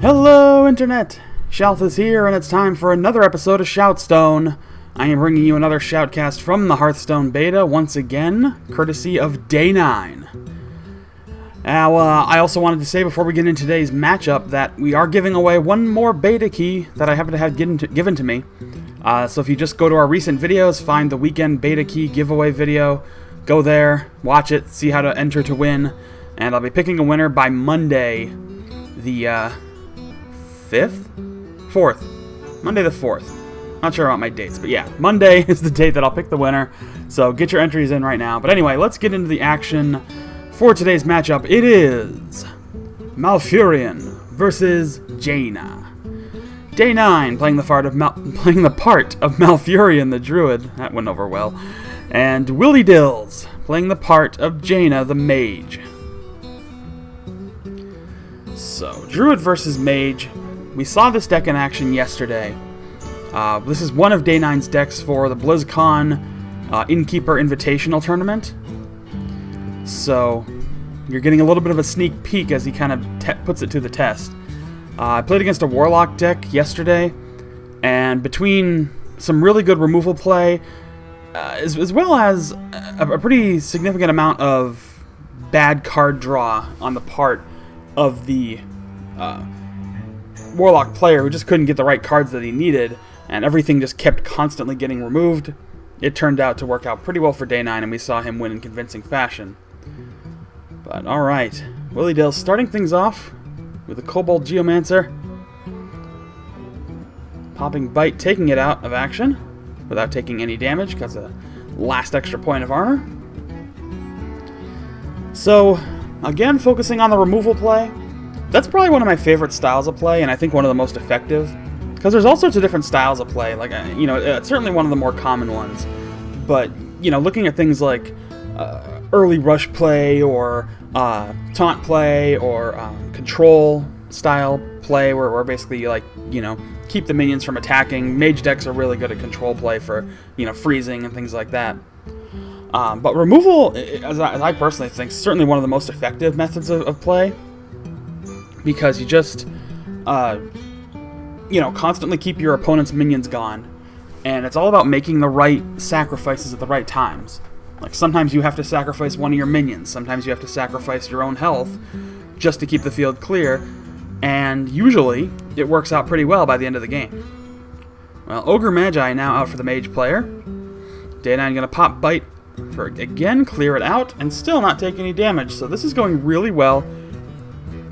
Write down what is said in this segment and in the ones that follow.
Hello, Internet! Shout is here, and it's time for another episode of ShoutStone. I am bringing you another Shoutcast from the Hearthstone beta, once again, courtesy of Day 9. Now, I also wanted to say before we get into today's matchup that we are giving away one more beta key that I happen to have given to me. So if you just go to our recent videos, find the weekend beta key giveaway video, go there, watch it, see how to enter to win, and I'll be picking a winner by Monday, the 5th? 4th. Monday the 4th. Not sure about my dates, but yeah, Monday is the date that I'll pick the winner, so get your entries in right now. But anyway, let's get into the action for today's matchup. It is Malfurion versus Jaina. Day 9, playing the part of Malfurion the Druid. That went over well. And Williedills, playing the part of Jaina the Mage. So, Druid versus Mage. We saw this deck in action yesterday. This is one of Day 9's decks for the BlizzCon Innkeeper Invitational tournament. So, you're getting a little bit of a sneak peek as he kind of puts it to the test. I played against a Warlock deck yesterday, and between some really good removal play, as well as a pretty significant amount of bad card draw on the part of the Warlock player who just couldn't get the right cards that he needed, and everything just kept constantly getting removed, it turned out to work out pretty well for Day 9, and we saw him win in convincing fashion. But alright, Williedills starting things off with a Kobold Geomancer. Popping Bite, taking it out of action without taking any damage because of the last extra point of armor. So, again, focusing on the removal play. That's probably one of my favorite styles of play, and I think one of the most effective. Because there's all sorts of different styles of play. Like, it's certainly one of the more common ones. But, looking at things like early rush play, or taunt play, or control style play, where basically you keep the minions from attacking. Mage decks are really good at control play for freezing and things like that. But removal, as I personally think, is certainly one of the most effective methods of play, because you just constantly keep your opponent's minions gone, and it's all about making the right sacrifices at the right times. Like, sometimes you have to sacrifice one of your minions, sometimes you have to sacrifice your own health just to keep the field clear, and usually it works out pretty well by the end of the game. Well, Ogre Magi now out for the Mage player. Day 9 gonna pop Bite for, again, clear it out, and still not take any damage, so this is going really well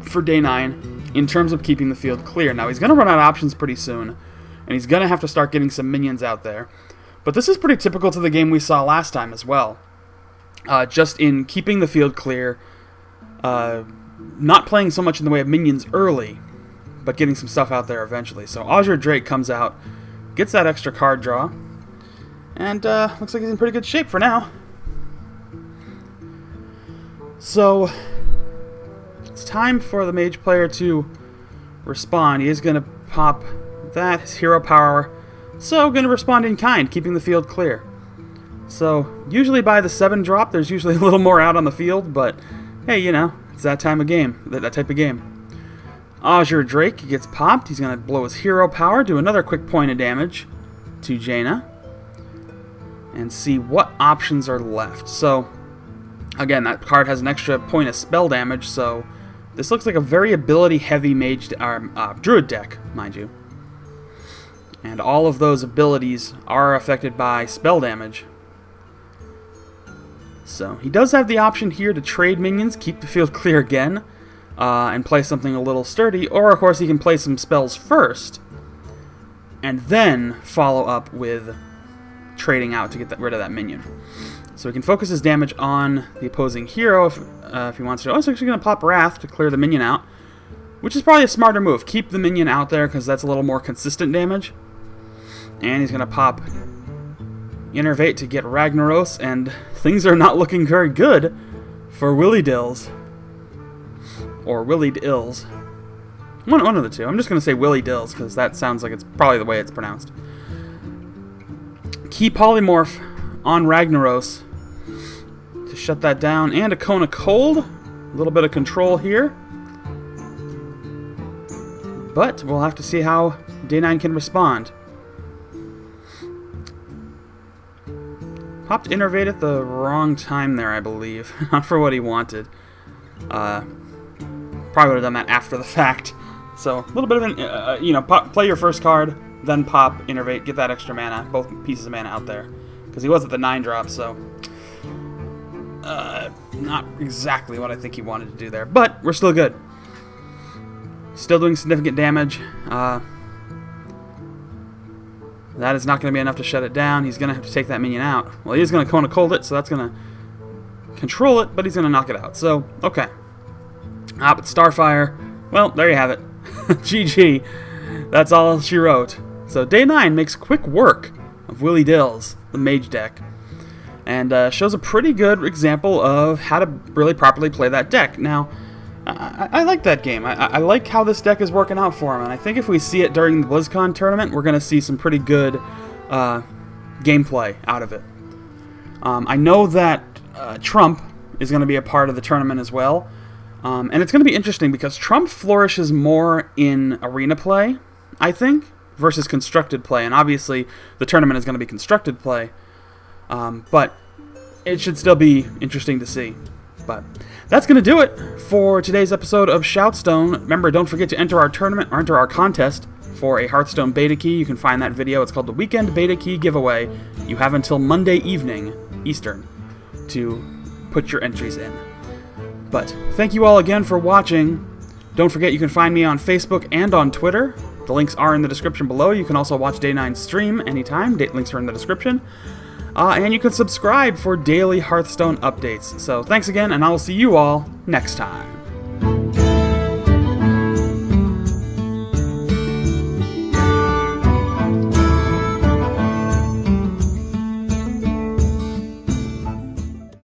for Day 9 in terms of keeping the field clear. Now, he's gonna run out of options pretty soon, and he's gonna have to start getting some minions out there. But this is pretty typical to the game we saw last time as well. Just in keeping the field clear, not playing so much in the way of minions early, but getting some stuff out there eventually. So Azure Drake comes out, gets that extra card draw, and looks like he's in pretty good shape for now. So it's time for the Mage player to respond. He is going to pop that, his hero power. So, going to respond in kind, keeping the field clear. So, usually by the 7 drop, there's usually a little more out on the field, but hey, it's that time of game, that type of game. Azure Drake gets popped. He's going to blow his hero power, do another quick point of damage to Jaina, and see what options are left. So, again, that card has an extra point of spell damage, so this looks like a very ability-heavy Druid deck, mind you. And all of those abilities are affected by spell damage. So, he does have the option here to trade minions, keep the field clear again, and play something a little sturdy. Or, of course, he can play some spells first, and then follow up with trading out to get rid of that minion. So he can focus his damage on the opposing hero if he wants to. Oh, he's actually going to pop Wrath to clear the minion out, which is probably a smarter move. Keep the minion out there because that's a little more consistent damage. And he's going to pop Innervate to get Ragnaros, and things are not looking very good for Williedills. Or Williedills. One of the two. I'm just going to say Williedills because that sounds like it's probably the way it's pronounced. Key Polymorph on Ragnaros to shut that down, and a Cone of Cold. A little bit of control here. But we'll have to see how Day 9 can respond. Popped Innervate at the wrong time there, I believe. Not for what he wanted. Probably would have done that after the fact. So, a little bit of an, play your first card, then pop, Innervate, get that extra mana, both pieces of mana out there. Because he was at the 9-drop, so... not exactly what I think he wanted to do there. But, we're still good. Still doing significant damage. That is not going to be enough to shut it down. He's going to have to take that minion out. Well, he is going to Kona Cold it, so that's going to control it, but he's going to knock it out. So, okay. But Starfire, well, there you have it. GG. That's all she wrote. So, Day 9 makes quick work of Williedills, the Mage deck, and shows a pretty good example of how to really properly play that deck. Now, I like that game. I like how this deck is working out for him, and I think if we see it during the BlizzCon tournament, we're going to see some pretty good gameplay out of it. I know that Trump is going to be a part of the tournament as well, and it's going to be interesting because Trump flourishes more in arena play, I think, versus constructed play, and obviously the tournament is going to be constructed play, but it should still be interesting to see. But that's going to do it for today's episode of ShoutStone. Remember, don't forget to enter our tournament or enter our contest for a Hearthstone beta key. You can find that video. It's called the Weekend Beta Key Giveaway. You have until Monday evening, Eastern, to put your entries in. But thank you all again for watching. Don't forget you can find me on Facebook and on Twitter. The links are in the description below. You can also watch Day 9's stream anytime. Links are in the description. And you can subscribe for daily Hearthstone updates. So thanks again, and I will see you all next time.